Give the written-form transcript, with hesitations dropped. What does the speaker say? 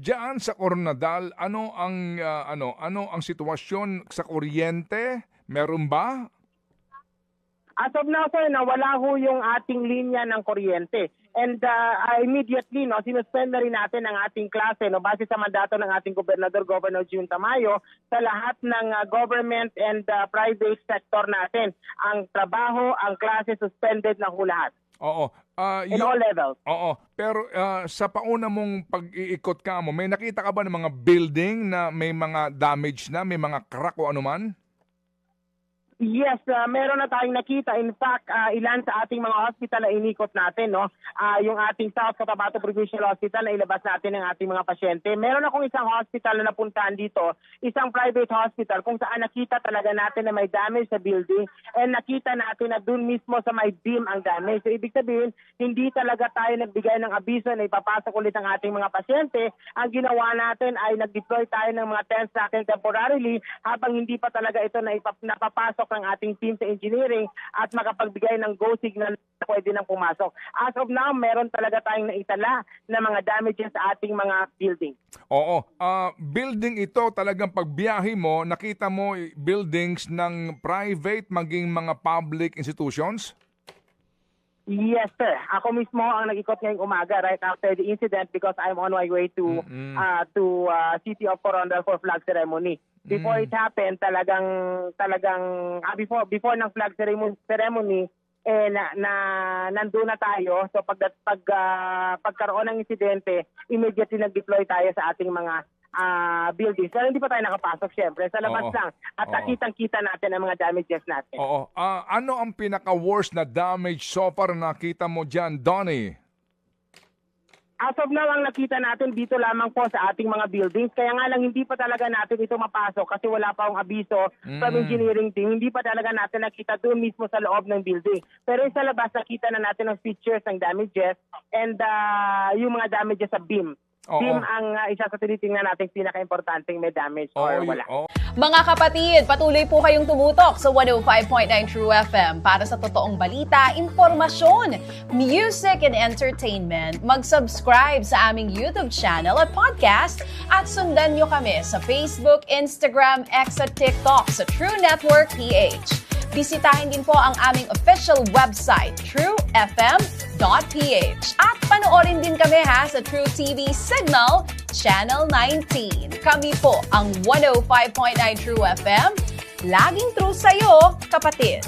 Diyan sa Coronadal, ano ang sitwasyon sa kuryente? Meron ba? As of now, sir, nawala ho yung ating linya ng kuryente. And immediately, sinuspend na rin natin ang ating klase, base sa mandato ng ating gobernador, Governor June Tamayo, sa lahat ng government and private sector natin. Ang trabaho, ang klase, suspended na ho lahat. Oo. In all levels. Oo. Pero sa pauna mong pag-iikot ka mo, may nakita ka ba ng mga building na may mga damage na, may mga crack o anuman? Yes, meron na tayong nakita. In fact, ilan sa ating mga hospital na inikot natin, yung ating South Cotabato Provincial Hospital na ilabas natin ng ating mga pasyente. Meron akong isang hospital na napuntahan dito, isang private hospital kung saan nakita talaga natin na may damage sa building and nakita natin na dun mismo sa may beam ang damage. So ibig sabihin, hindi talaga tayo nagbigay ng abiso na ipapasok ulit ang ating mga pasyente. Ang ginawa natin ay nag-deploy tayo ng mga tents natin temporarily habang hindi pa talaga ito na napapasok ng ating team sa engineering at makapagbigay ng go signal na pwede nang pumasok. As of now, meron talaga tayong naitala na mga damages sa ating mga building. Oo. Building ito talagang pagbiyahe mo, nakita mo buildings ng private maging mga public institutions? Yes, sir. Ako mismo ang nag-ikot ngayong umaga right after the incident because I'm on my way to City of Coronadal for flag ceremony. Before it happened, before ng flag ceremony, nandun na tayo. So pagkaroon ng insidente, immediately nag-deploy tayo sa ating mga buildings. Pero hindi pa tayo nakapasok, syempre. Sa labas lang. At nakitang-kita natin ang mga damages natin. Oo. Ano ang pinaka-worst na damage so far na nakita mo dyan, Donnie? As of now, ang nakita natin dito lamang po sa ating mga buildings. Kaya nga lang, hindi pa talaga natin ito mapasok kasi wala pa akong abiso from engineering team. Hindi pa talaga natin nakita doon mismo sa loob ng building. Pero sa labas, nakita na natin ang pictures ng damages and yung mga damages sa beam. Beam ang isa sa tinitingnan natin pinaka-importanting may damage or wala. Mga kapatid, patuloy po kayong tumutok sa 105.9 True FM para sa totoong balita, impormasyon, music and entertainment. Mag-subscribe sa aming YouTube channel at podcast at sundan nyo kami sa Facebook, Instagram, X at TikTok sa True Network PH. Bisitahin din po ang aming official website, truefm.ph. At panoorin din kami sa True TV Signal, Channel 19. Kami po ang 105.9 True FM. Laging true sa'yo, kapatid.